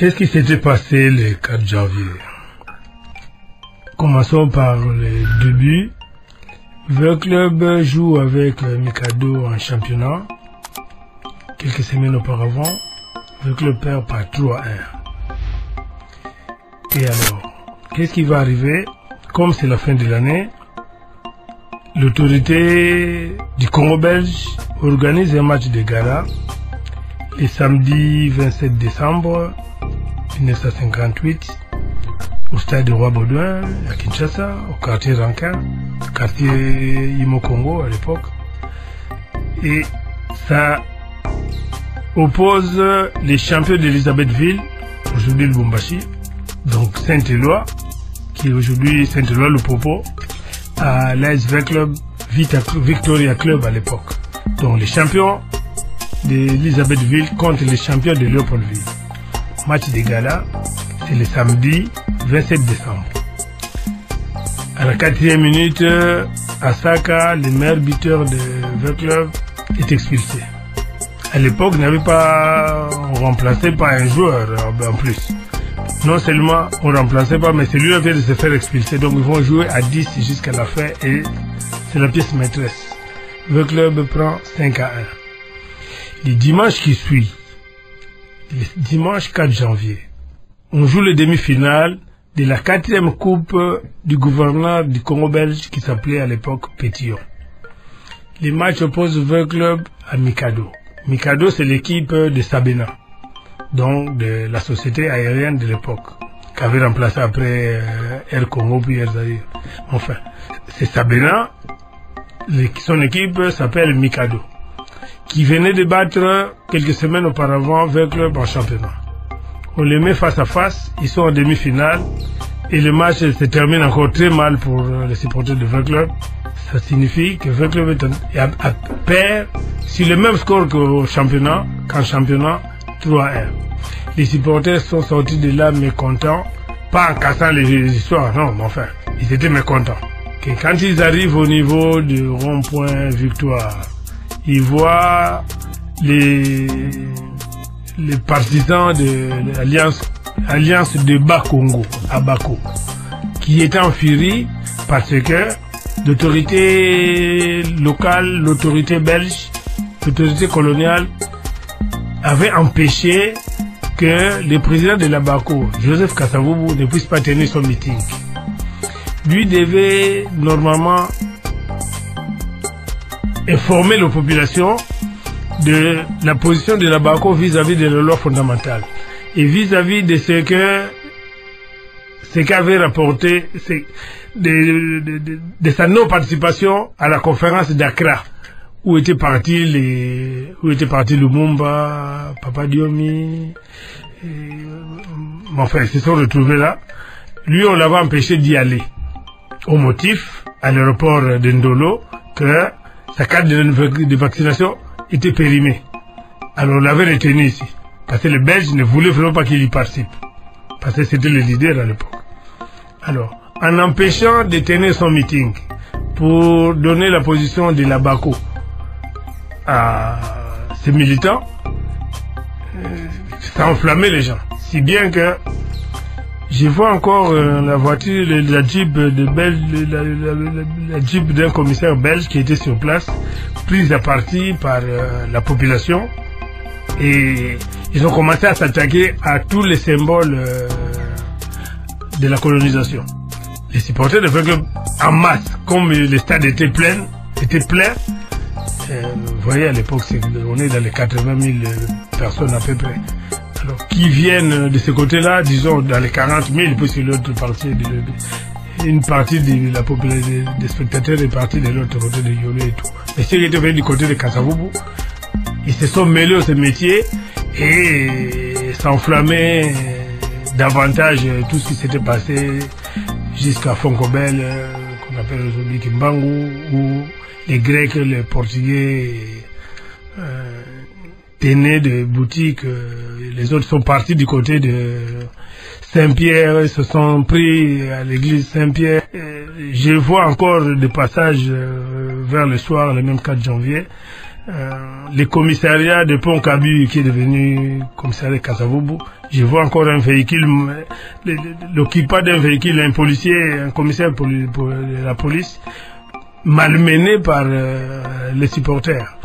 Qu'est-ce qui s'était passé le 4 janvier? Commençons par le début. Le club joue avec Mikado en championnat. Quelques semaines auparavant, le club perd par 3-1. Et alors, qu'est-ce qui va arriver? Comme c'est la fin de l'année, l'autorité du Congo belge organise un match de gala le samedi 27 décembre 1958 au stade de Roi-Baudouin à Kinshasa, au quartier Rankin, quartier Imo-Congo à l'époque. Et ça oppose les champions d'Elisabethville, aujourd'hui le Lubumbashi, donc Saint-Éloi, qui est aujourd'hui Saint-Éloi-le-Popo, à l'ASV Club Victoria Club à l'époque. Donc les champions d'Elisabethville contre les champions de Léopoldville. Match de gala, c'est le samedi 27 décembre. À la 4e minute, Asaka, le meilleur buteur de V Club, est expulsé. À l'époque, n'avait pas remplacé par un joueur en plus. Non seulement on ne remplaçait pas, mais celui-là vient de se faire expulser. Donc ils vont jouer à 10 jusqu'à la fin et c'est la pièce maîtresse. Le club prend 5-1. Le dimanche qui suit, le dimanche 4 janvier, on joue le demi-finale de la 4e coupe du gouverneur du Congo belge qui s'appelait à l'époque Pétillon. Les matchs opposent le club à Mikado. Mikado, c'est l'équipe de Sabena, donc de la société aérienne de l'époque, qui avait remplacé après Air Congo puis Air Zaïre. Enfin, c'est Sabena, son équipe s'appelle Mikado, qui venait de battre quelques semaines auparavant V Club en championnat. On les met face à face, ils sont en demi-finale, et le match se termine encore très mal pour les supporters de V Club. Ça signifie que V Club perd sur le même score qu'en championnat, 3-1. Les supporters sont sortis de là mécontents, pas en cassant les histoires, non, mais enfin, ils étaient mécontents. Que quand ils arrivent au niveau du rond-point Victoire, ils voient les partisans de l'Alliance de Bas-Congo, à Bako, qui étaient en furie parce que l'autorité locale, l'autorité belge, l'autorité coloniale avait empêché que le président de la Bako, Joseph Kasavubu, ne puisse pas tenir son meeting. Lui devait normalement informer la population de la position de la Bako vis-à-vis de la loi fondamentale et vis-à-vis de ce qu'avait rapporté de sa non-participation à la conférence d'Accra où était parti Lumumba, Papa Diomi, enfin ils se sont retrouvés là. Lui, on l'avait empêché d'y aller au motif à l'aéroport de Ndolo que sa carte de vaccination était périmée. Alors on l'avait retenu ici parce que les Belges ne voulaient vraiment pas qu'il y participe parce que c'était le leader à l'époque. Alors, en empêchant de tenir son meeting pour donner la position de la Bako à ses militants, ça enflammait les gens. Si bien que je vois encore la voiture, la Jeep d'un commissaire belge qui était sur place, prise à partie par la population, et ils ont commencé à s'attaquer à tous les symboles de la colonisation. Les supporters de V Club en masse, comme le stade était plein, vous voyez à l'époque on est dans les 80 000 personnes à peu près. Alors, qui viennent de ce côté-là, disons dans les 40 000, puis sur l'autre partie, une partie de la population des spectateurs est partie de l'autre côté de Yolé et tout. Mais ceux qui étaient venus du côté de Kasavubu, ils se sont mêlés à ce métier et s'enflammaient davantage tout ce qui s'était passé jusqu'à Fonkobel, qu'on appelle aujourd'hui Kimbangu, où les Grecs, les Portugais tenaient des boutiques, les autres sont partis du côté de Saint-Pierre, ils se sont pris à l'église Saint-Pierre. Je vois encore des passages vers le soir, le même 4 janvier, le commissariat de Pont-Cabu qui est devenu commissariat de Kasavubu. Je vois encore un véhicule, l'occupant d'un véhicule, un policier, un commissaire pour la police, malmené par les supporters.